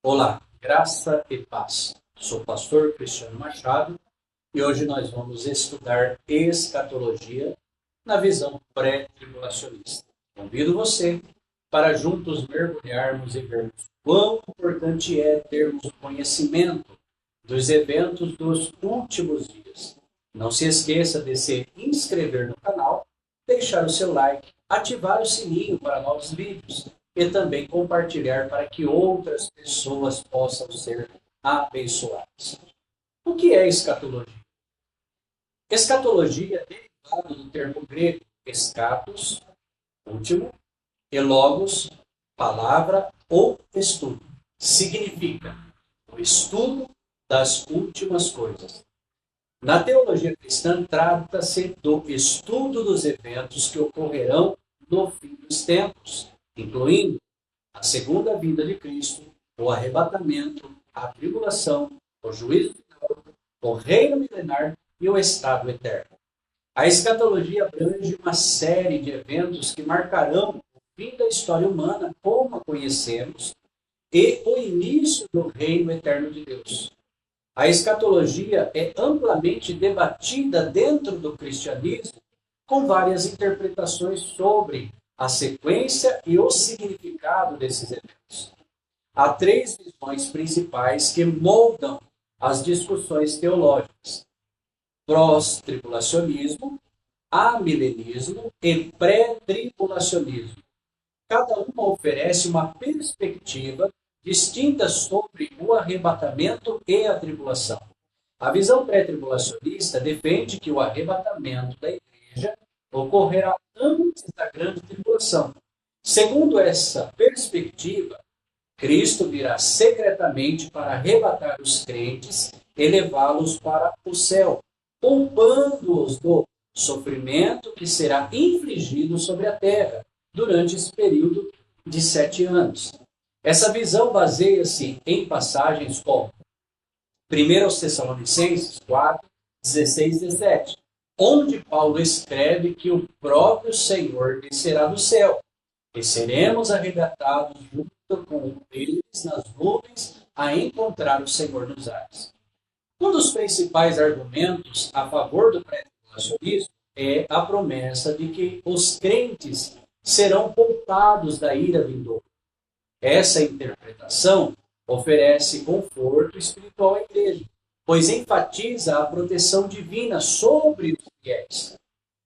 Olá, graça e paz. Sou o pastor Cristiano Machado e hoje nós vamos estudar escatologia na visão pré-tribulacionista. Convido você para juntos mergulharmos e vermos quão importante é termos o conhecimento dos eventos dos últimos dias. Não se esqueça de se inscrever no canal, deixar o seu like, ativar o sininho para novos vídeos e também compartilhar para que outras pessoas possam ser abençoadas. O que é escatologia? Escatologia é derivado do termo grego eschatos, último, e logos, palavra ou estudo. Significa o estudo das últimas coisas. Na teologia cristã, trata-se do estudo dos eventos que ocorrerão no fim dos tempos, incluindo a segunda vinda de Cristo, o arrebatamento, a tribulação, o juízo final, o reino milenar e o estado eterno. A escatologia abrange uma série de eventos que marcarão o fim da história humana como a conhecemos e o início do reino eterno de Deus. A escatologia é amplamente debatida dentro do cristianismo com várias interpretações sobre a sequência e o significado desses eventos. Há três visões principais que moldam as discussões teológicas: pós-tribulacionismo, amilenismo e pré-tribulacionismo. Cada uma oferece uma perspectiva distinta sobre o arrebatamento e a tribulação. A visão pré-tribulacionista defende que o arrebatamento da igreja ocorrerá antes da grande tribulação. Segundo essa perspectiva, Cristo virá secretamente para arrebatar os crentes e levá-los para o céu, poupando-os do sofrimento que será infligido sobre a terra durante esse período de 7 anos. Essa visão baseia-se em passagens como 1 Tessalonicenses 4, 16 e 17, onde Paulo escreve que o próprio Senhor descerá do céu e seremos arrebatados junto com eles nas nuvens a encontrar o Senhor nos ares. Um dos principais argumentos a favor do pré-tribulacionismo é a promessa de que os crentes serão poupados da ira vindoura. Essa interpretação oferece conforto espiritual à igreja, pois enfatiza a proteção divina sobre os fiéis.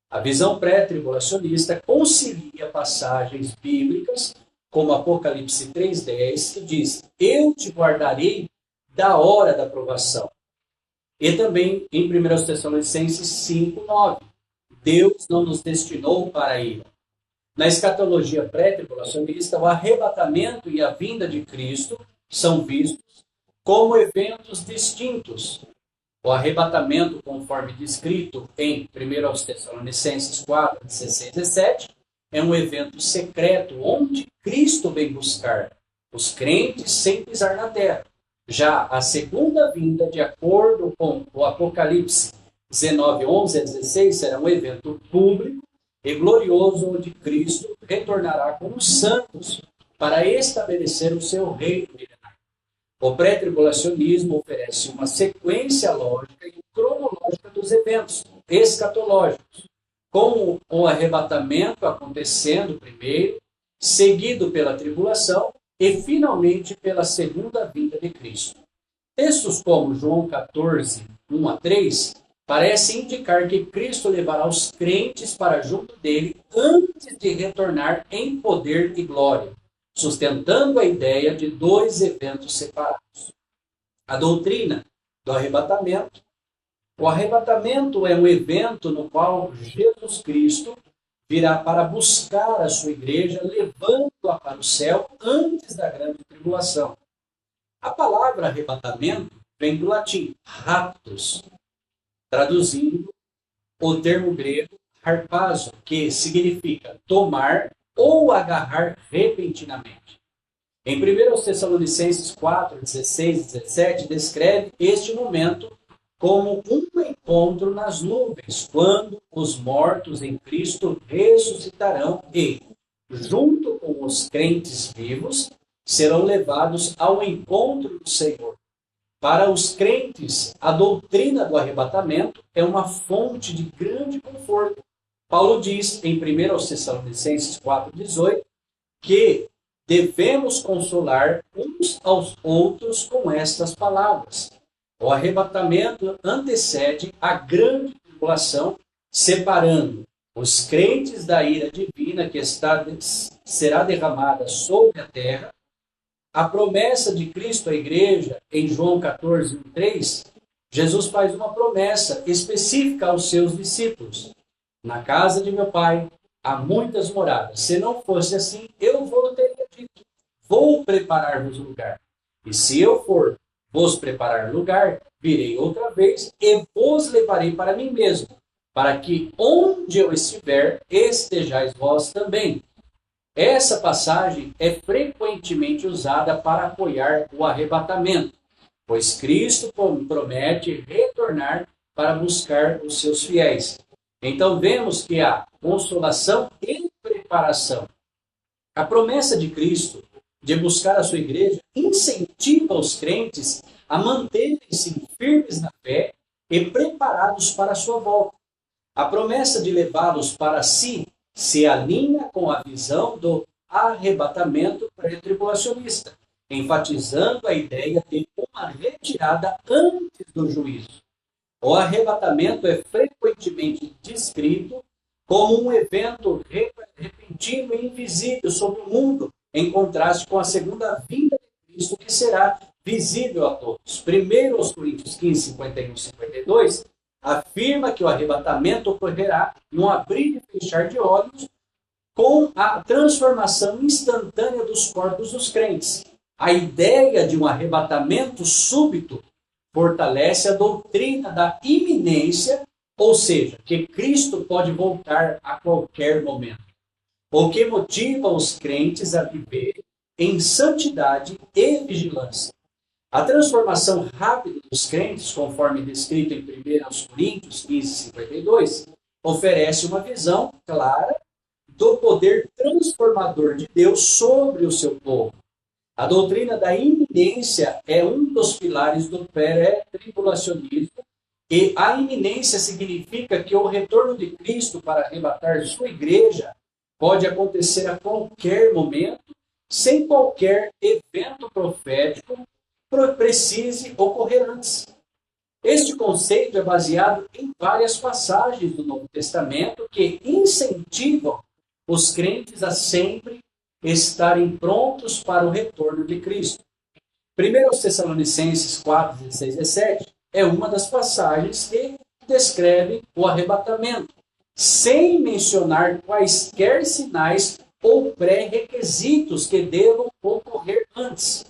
A visão pré-tribulacionista concilia passagens bíblicas, como Apocalipse 3,10, que diz: Eu te guardarei da hora da provação. E também em 1 Tessalonicenses 5,9, Deus não nos destinou para a ira. Na escatologia pré-tribulacionista, o arrebatamento e a vinda de Cristo são vistos como eventos distintos. O arrebatamento, conforme descrito em 1 Tessalonicenses 4, 16 e 17, é um evento secreto onde Cristo vem buscar os crentes sem pisar na terra. Já a segunda vinda, de acordo com o Apocalipse 19, 11 a 16, será um evento público e glorioso, onde Cristo retornará com os santos para estabelecer o seu reino milenar. O pré-tribulacionismo oferece uma sequência lógica e cronológica dos eventos escatológicos, com o arrebatamento acontecendo primeiro, seguido pela tribulação e finalmente pela segunda vinda de Cristo. Textos como João 14, 1 a 3, parecem indicar que Cristo levará os crentes para junto dele antes de retornar em poder e glória, sustentando a ideia de dois eventos separados. A doutrina do arrebatamento. O arrebatamento é um evento no qual Jesus Cristo virá para buscar a sua igreja, levando-a para o céu antes da grande tribulação. A palavra arrebatamento vem do latim raptus, traduzindo o termo grego harpazo, que significa tomar ou agarrar repentinamente. Em 1 Tessalonicenses 4, 16 e 17, descreve este momento como um encontro nas nuvens, quando os mortos em Cristo ressuscitarão e, junto com os crentes vivos, serão levados ao encontro do Senhor. Para os crentes, a doutrina do arrebatamento é uma fonte de grande conforto. Paulo diz em 1 Tessalonicenses 4,18 que devemos consolar uns aos outros com estas palavras. O arrebatamento antecede a grande tribulação, separando os crentes da ira divina que será derramada sobre a terra. A promessa de Cristo à igreja, em João 14:3, Jesus faz uma promessa específica aos seus discípulos. Na casa de meu pai há muitas moradas. Se não fosse assim, eu vou teria dito, vou preparar-vos lugar. E se eu for vos preparar lugar, virei outra vez e vos levarei para mim mesmo, para que onde eu estiver, estejais vós também. Essa passagem é frequentemente usada para apoiar o arrebatamento, pois Cristo promete retornar para buscar os seus fiéis. Então vemos que há consolação e preparação. A promessa de Cristo de buscar a sua igreja incentiva os crentes a manterem-se firmes na fé e preparados para a sua volta. A promessa de levá-los para si se alinha com a visão do arrebatamento pré-tribulacionista, enfatizando a ideia de uma retirada antes do juízo. O arrebatamento é frequentemente descrito como um evento repentino e invisível sobre o mundo, em contraste com a segunda vinda de Cristo, que será visível a todos. 1 Coríntios 15, 51 e 52, afirma que o arrebatamento ocorrerá num abrir e fechar de olhos, com a transformação instantânea dos corpos dos crentes. A ideia de um arrebatamento súbito fortalece a doutrina da iminência, ou seja, que Cristo pode voltar a qualquer momento, o que motiva os crentes a viver em santidade e vigilância. A transformação rápida dos crentes, conforme descrito em 1 Coríntios 15, 52, oferece uma visão clara do poder transformador de Deus sobre o seu povo. A doutrina da iminência é um dos pilares do pré-tribulacionismo, e a iminência significa que o retorno de Cristo para arrebatar sua igreja pode acontecer a qualquer momento, sem qualquer evento profético precise ocorrer antes. Este conceito é baseado em várias passagens do Novo Testamento que incentivam os crentes a sempre estarem prontos para o retorno de Cristo. 1 Tessalonicenses 4, 16 e 17 é uma das passagens que descreve o arrebatamento, sem mencionar quaisquer sinais ou pré-requisitos que devam ocorrer antes.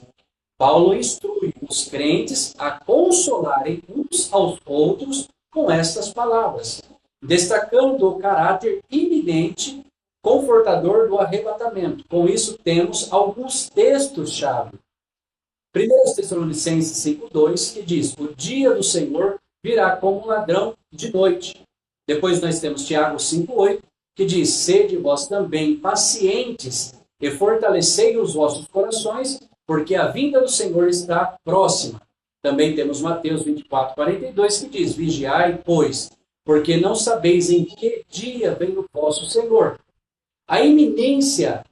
Paulo instrui os crentes a consolarem uns aos outros com estas palavras, destacando o caráter iminente, confortador do arrebatamento. Com isso, temos alguns textos-chave. 1 Tessalonicenses 5,2, que diz: o dia do Senhor virá como um ladrão de noite. Depois nós temos Tiago 5,8, que diz: sede vós também pacientes e fortalecei os vossos corações, porque a vinda do Senhor está próxima. Também temos Mateus 24:42, que diz: vigiai, pois, porque não sabeis em que dia vem o vosso Senhor. A iminência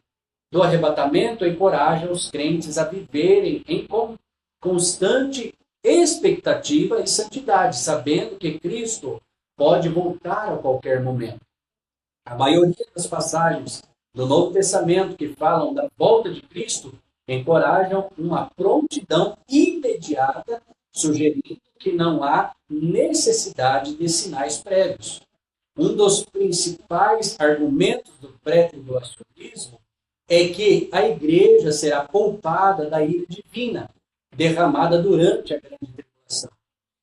do arrebatamento encoraja os crentes a viverem em constante expectativa e santidade, sabendo que Cristo pode voltar a qualquer momento. A maioria das passagens do Novo Testamento que falam da volta de Cristo encorajam uma prontidão imediata, sugerindo que não há necessidade de sinais prévios. Um dos principais argumentos do pré-tribulacionismo é que a igreja será poupada da ira divina, derramada durante a grande tribulação.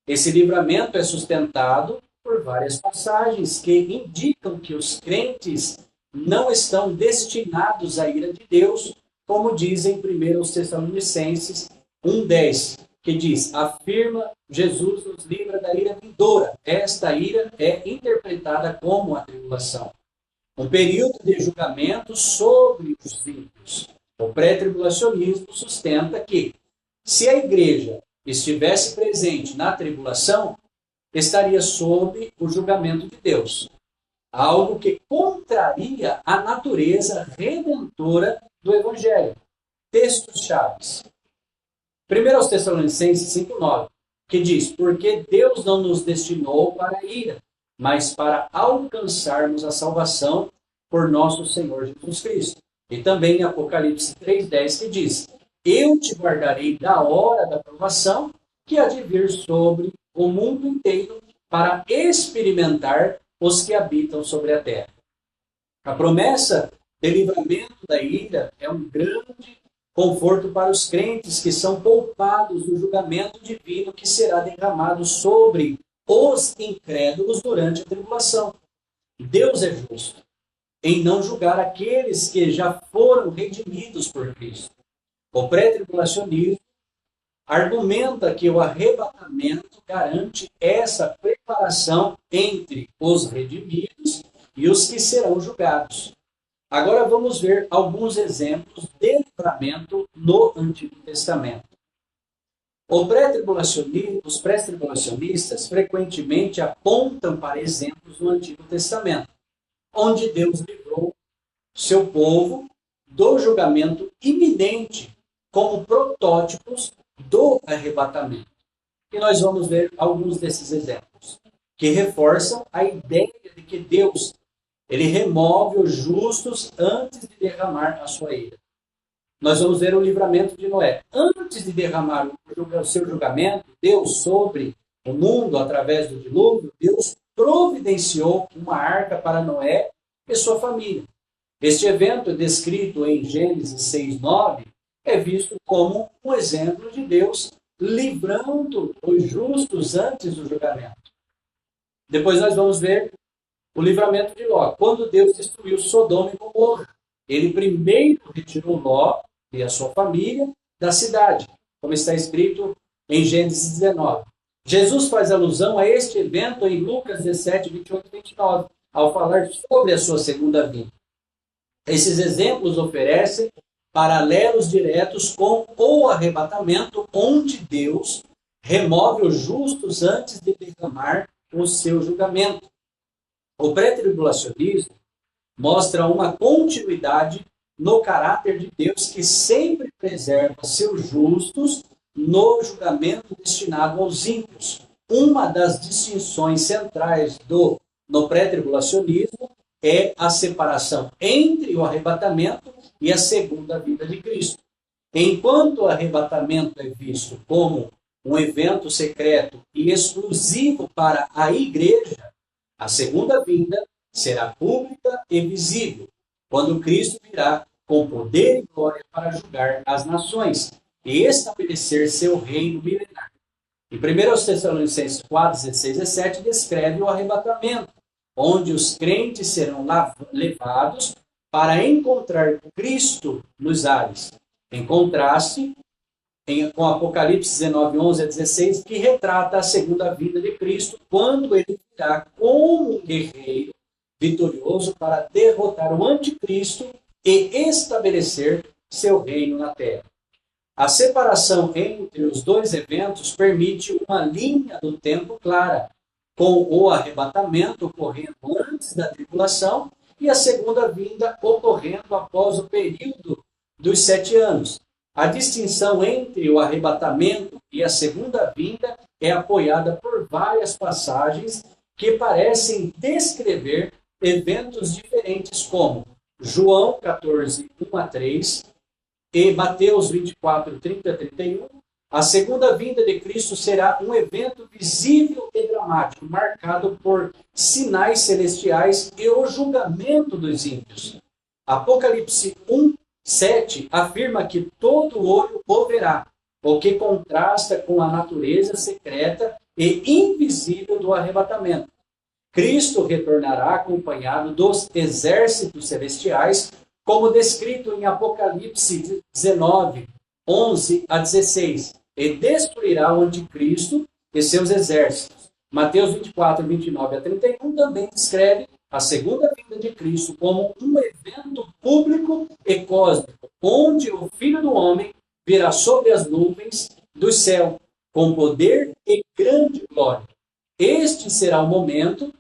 Esse livramento é sustentado por várias passagens que indicam que os crentes não estão destinados à ira de Deus, como diz em 1 Tessalonicenses 1,10, que diz: afirma, Jesus nos livra da ira vindoura. Esta ira é interpretada como a tribulação, um período de julgamento sobre os ímpios. O pré-tribulacionismo sustenta que, se a igreja estivesse presente na tribulação, estaria sob o julgamento de Deus, algo que contraria a natureza redentora do Evangelho. Textos-chave. 1 Tessalonicenses 5,9, que diz: porque Deus não nos destinou para a ira, mas para alcançarmos a salvação por nosso Senhor Jesus Cristo. E também em Apocalipse 3,10, que diz: eu te guardarei da hora da provação que há de vir sobre o mundo inteiro para experimentar os que habitam sobre a terra. A promessa de livramento da ira é um grande conforto para os crentes que são poupados do julgamento divino que será derramado sobre os incrédulos durante a tribulação. Deus é justo em não julgar aqueles que já foram redimidos por Cristo. O pré-tribulacionismo argumenta que o arrebatamento garante essa preparação entre os redimidos e os que serão julgados. Agora vamos ver alguns exemplos de livramento no Antigo Testamento. Os pré-tribulacionistas frequentemente apontam para exemplos no Antigo Testamento, onde Deus livrou seu povo do julgamento iminente como protótipos do arrebatamento. E nós vamos ver alguns desses exemplos, que reforçam a ideia de que Deus ele remove os justos antes de derramar a sua ira. Nós vamos ver o livramento de Noé. Antes de derramar o seu julgamento, Deus sobre o mundo através do dilúvio, Deus providenciou uma arca para Noé e sua família. Este evento, descrito em Gênesis 6,9, é visto como um exemplo de Deus livrando os justos antes do julgamento. Depois nós vamos ver o livramento de Ló. Quando Deus destruiu Sodoma e Gomorra, ele primeiro retirou Ló e a sua família da cidade, como está escrito em Gênesis 19. Jesus faz alusão a este evento em Lucas 17, 28 e 29, ao falar sobre a sua segunda vinda. Esses exemplos oferecem paralelos diretos com o arrebatamento, onde Deus remove os justos antes de derramar o seu julgamento. O pré-tribulacionismo mostra uma continuidade no caráter de Deus que sempre preserva seus justos no julgamento destinado aos ímpios. Uma das distinções centrais no pré-tribulacionismo é a separação entre o arrebatamento e a segunda vinda de Cristo. Enquanto o arrebatamento é visto como um evento secreto e exclusivo para a igreja, a segunda vinda será pública e visível, quando Cristo virá com poder e glória para julgar as nações e estabelecer seu reino milenar. Em 1 Tessalonicenses 4, 16 e 17, descreve o arrebatamento, onde os crentes serão levados para encontrar Cristo nos ares, em contraste com Apocalipse 19, 11 a 16, que retrata a segunda vinda de Cristo, quando ele virá como um guerreiro vitorioso para derrotar o anticristo e estabelecer seu reino na terra. A separação entre os dois eventos permite uma linha do tempo clara, com o arrebatamento ocorrendo antes da tribulação e a segunda vinda ocorrendo após o período dos 7 anos. A distinção entre o arrebatamento e a segunda vinda é apoiada por várias passagens que parecem descrever eventos diferentes, como João 14, 1 a 3 e Mateus 24, 30 a 31. A segunda vinda de Cristo será um evento visível e dramático, marcado por sinais celestiais e o julgamento dos ímpios. Apocalipse 1, 7 afirma que todo olho o verá, o que contrasta com a natureza secreta e invisível do arrebatamento. Cristo retornará acompanhado dos exércitos celestiais, como descrito em Apocalipse 19, 11 a 16, e destruirá o anticristo e seus exércitos. Mateus 24, 29 a 31 também descreve a segunda vinda vinda de Cristo como um evento público e cósmico, onde o Filho do Homem virá sobre as nuvens do céu, com poder e grande glória. Este será o momento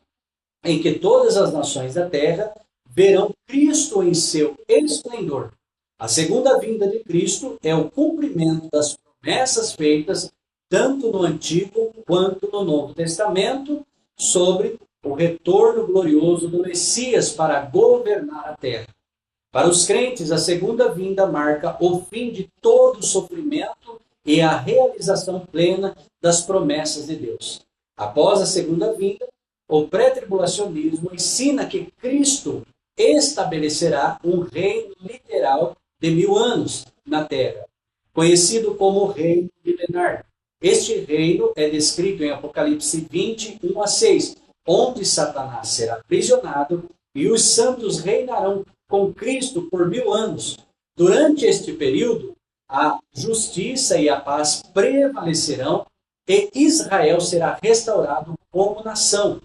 em que todas as nações da terra verão Cristo em seu esplendor. A segunda vinda de Cristo é o cumprimento das promessas feitas tanto no Antigo quanto no Novo Testamento sobre o retorno glorioso do Messias para governar a terra. Para os crentes, a segunda vinda marca o fim de todo o sofrimento e a realização plena das promessas de Deus. Após a segunda vinda, o pré-tribulacionismo ensina que Cristo estabelecerá um reino literal de 1000 anos na terra, conhecido como reino milenar. Este reino é descrito em Apocalipse 20, 1 a 6, onde Satanás será aprisionado e os santos reinarão com Cristo por 1000 anos. Durante este período, a justiça e a paz prevalecerão e Israel será restaurado como nação,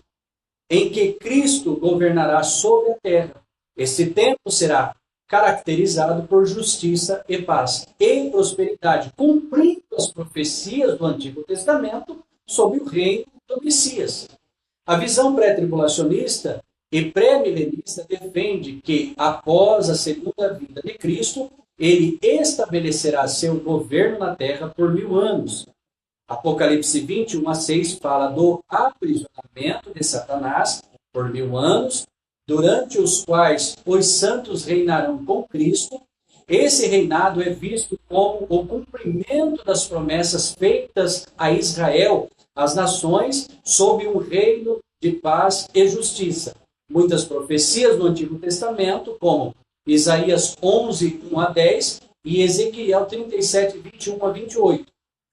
em que Cristo governará sobre a terra. Este tempo será caracterizado por justiça e paz e prosperidade, cumprindo as profecias do Antigo Testamento sobre o reino do Messias. A visão pré-tribulacionista e pré-milenista defende que, após a segunda vinda de Cristo, ele estabelecerá seu governo na terra por 1000 anos. Apocalipse 21 a 6 fala do aprisionamento de Satanás por 1000 anos, durante os quais os santos reinarão com Cristo. Esse reinado é visto como o cumprimento das promessas feitas a Israel, às nações, sob um reino de paz e justiça. Muitas profecias do Antigo Testamento, como Isaías 11, 1 a 10 e Ezequiel 37, 21 a 28,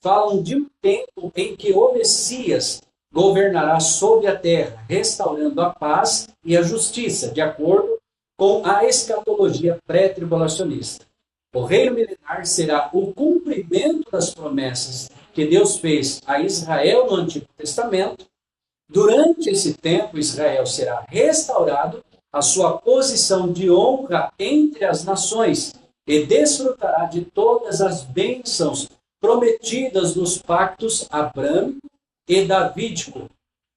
falam de um tempo em que o Messias governará sobre a terra, restaurando a paz e a justiça, de acordo com a escatologia pré-tribulacionista. O reino milenar será o cumprimento das promessas que Deus fez a Israel no Antigo Testamento. Durante esse tempo, Israel será restaurado à sua posição de honra entre as nações e desfrutará de todas as bênçãos prometidas nos pactos abrâmico e davídico.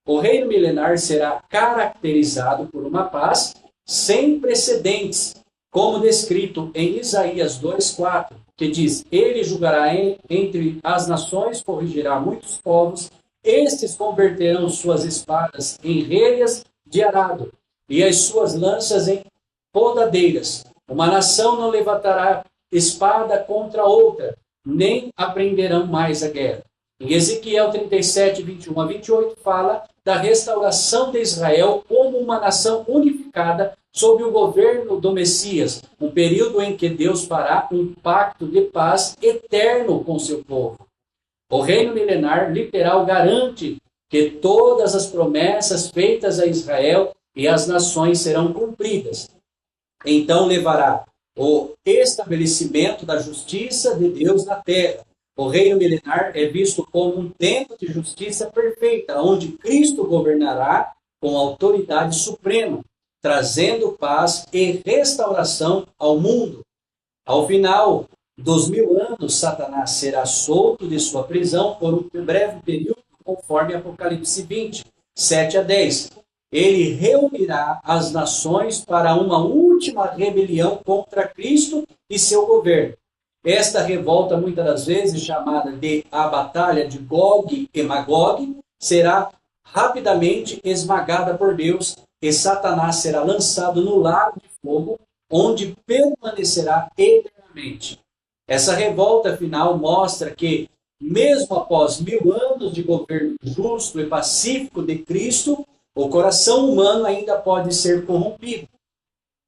O reino milenar será caracterizado por uma paz sem precedentes, como descrito em Isaías 2,4, que diz: Ele julgará entre as nações, corrigirá muitos povos, estes converterão suas espadas em relhas de arado, e as suas lanças em podadeiras. Uma nação não levantará espada contra outra, nem aprenderão mais a guerra. Em Ezequiel 37, 21 a 28, fala da restauração de Israel como uma nação unificada sob o governo do Messias, um período em que Deus fará um pacto de paz eterno com seu povo. O reino milenar literal garante que todas as promessas feitas a Israel e às nações serão cumpridas. Então levará o estabelecimento da justiça de Deus na terra. O reino milenar é visto como um tempo de justiça perfeita, onde Cristo governará com autoridade suprema, trazendo paz e restauração ao mundo. Ao final dos 1000 anos, Satanás será solto de sua prisão por um breve período, conforme Apocalipse 20, 7 a 10. Ele reunirá as nações para uma última rebelião contra Cristo e seu governo. Esta revolta, muitas das vezes chamada de a Batalha de Gog e Magog, será rapidamente esmagada por Deus e Satanás será lançado no lago de fogo, onde permanecerá eternamente. Essa revolta final mostra que, mesmo após 1000 anos de governo justo e pacífico de Cristo, o coração humano ainda pode ser corrompido.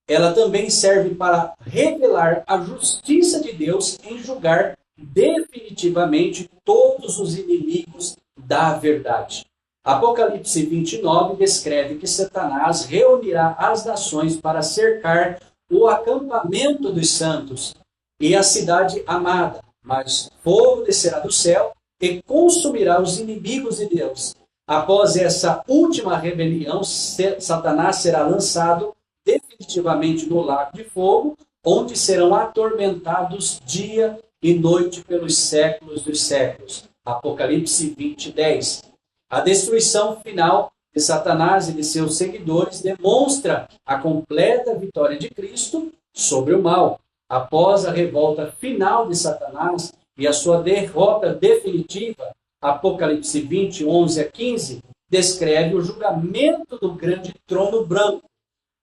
Ela também serve para revelar a justiça de Deus em julgar definitivamente todos os inimigos da verdade. Apocalipse 29 descreve que Satanás reunirá as nações para cercar o acampamento dos santos e a cidade amada, mas fogo descerá do céu e consumirá os inimigos de Deus. Após essa última rebelião, Satanás será lançado definitivamente no lago de fogo, onde serão atormentados dia e noite pelos séculos dos séculos. Apocalipse 20, 10. A destruição final de Satanás e de seus seguidores demonstra a completa vitória de Cristo sobre o mal. Após a revolta final de Satanás e a sua derrota definitiva, Apocalipse 20, 11 a 15, descreve o julgamento do grande trono branco,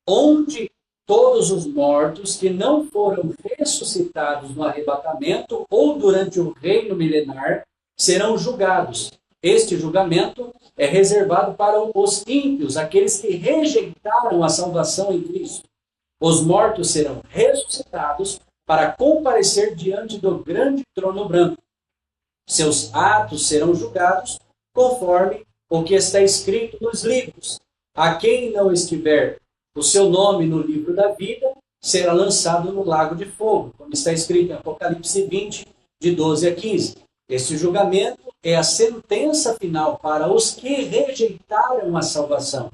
onde todos os mortos que não foram ressuscitados no arrebatamento ou durante o reino milenar serão julgados. Este julgamento é reservado para os ímpios, aqueles que rejeitaram a salvação em Cristo. Os mortos serão ressuscitados para comparecer diante do grande trono branco. Seus atos serão julgados conforme o que está escrito nos livros. A quem não estiver o seu nome no livro da vida, será lançado no lago de fogo, como está escrito em Apocalipse 20, de 12 a 15. Este julgamento é a sentença final para os que rejeitaram a salvação.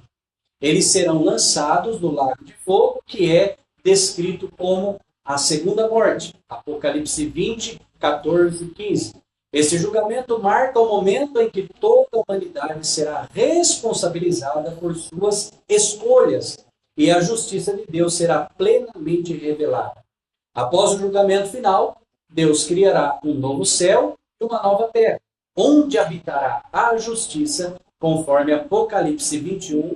Eles serão lançados no lago de fogo, que é descrito como a segunda morte. Apocalipse 20, 14 e 15. Este julgamento marca o momento em que toda a humanidade será responsabilizada por suas escolhas e a justiça de Deus será plenamente revelada. Após o julgamento final, Deus criará um novo céu e uma nova terra, onde habitará a justiça, conforme Apocalipse 21,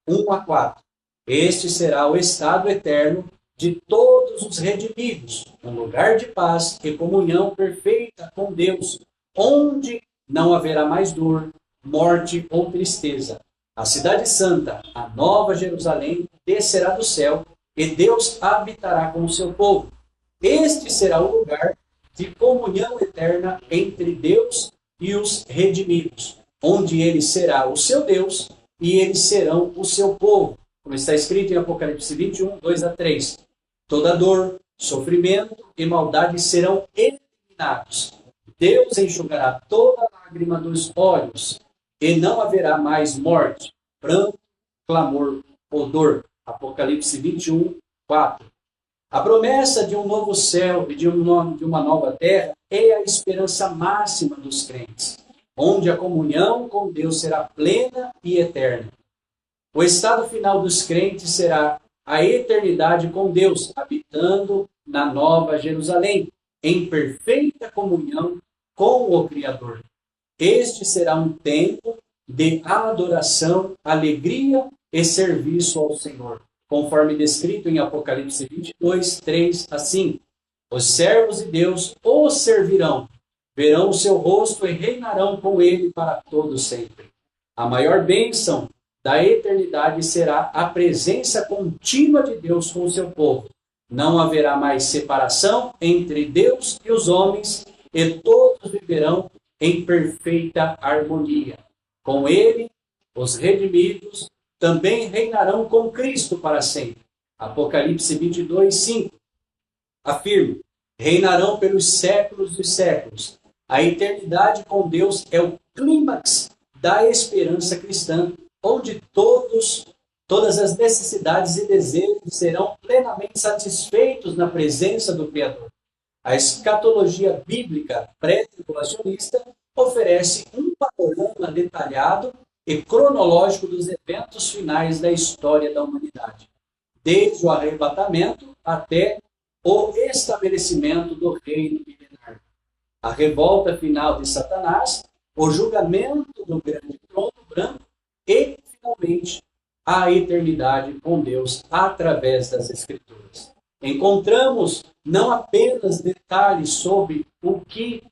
1 a 4. Este será o estado eterno de todos os redimidos, um lugar de paz e comunhão perfeita com Deus, onde não haverá mais dor, morte ou tristeza. A cidade santa, a nova Jerusalém, descerá do céu e Deus habitará com o seu povo. Este será o lugar de comunhão eterna entre Deus e os redimidos, onde ele será o seu Deus e eles serão o seu povo, como está escrito em Apocalipse 21, 2 a 3. Toda dor, sofrimento e maldade serão eliminados. Deus enxugará toda lágrima dos olhos e não haverá mais morte, pranto, clamor ou dor. Apocalipse 21, 4. A promessa de um novo céu e de uma nova terra é a esperança máxima dos crentes, onde a comunhão com Deus será plena e eterna. O estado final dos crentes será a eternidade com Deus, habitando na Nova Jerusalém, em perfeita comunhão com o Criador. Este será um tempo de adoração, alegria e serviço ao Senhor, conforme descrito em Apocalipse 22, 3 a 5. Os servos de Deus o servirão, verão o seu rosto e reinarão com ele para todo sempre. A maior bênção da eternidade será a presença contínua de Deus com o seu povo. Não haverá mais separação entre Deus e os homens, e todos viverão em perfeita harmonia. Com ele, os redimidos também reinarão com Cristo para sempre. Apocalipse 22, 5. Afirma: reinarão pelos séculos dos séculos. A eternidade com Deus é o clímax da esperança cristã, onde todas as necessidades e desejos serão plenamente satisfeitos na presença do Criador. A escatologia bíblica pré-tribulacionista oferece um panorama detalhado e cronológico dos eventos finais da história da humanidade, desde o arrebatamento até o estabelecimento do reino milenar. A revolta final de Satanás, o julgamento do grande trono branco e, finalmente, a eternidade com Deus através das Escrituras. Encontramos não apenas detalhes sobre o que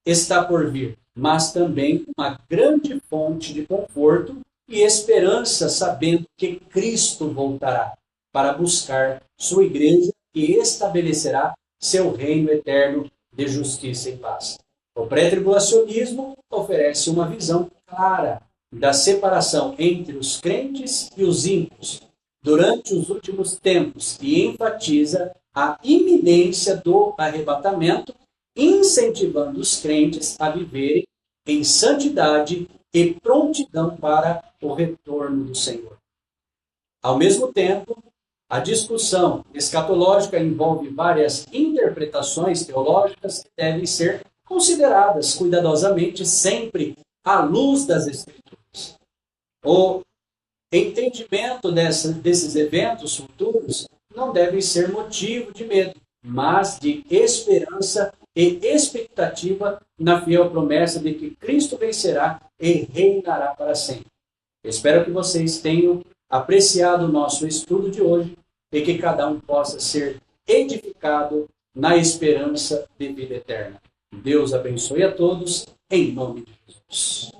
está por vir, mas também uma grande fonte de conforto e esperança, sabendo que Cristo voltará para buscar sua igreja e estabelecerá seu reino eterno de justiça e paz. O pré-tribulacionismo oferece uma visão clara da separação entre os crentes e os ímpios durante os últimos tempos e enfatiza a iminência do arrebatamento, incentivando os crentes a viverem em santidade e prontidão para o retorno do Senhor. Ao mesmo tempo, A discussão escatológica envolve várias interpretações teológicas que devem ser consideradas cuidadosamente sempre à luz das Escrituras. O entendimento desses eventos futuros não deve ser motivo de medo, mas de esperança e expectativa na fiel promessa de que Cristo vencerá e reinará para sempre. Espero que vocês tenham apreciado o nosso estudo de hoje e que cada um possa ser edificado na esperança de vida eterna. Deus abençoe a todos, em nome de Jesus.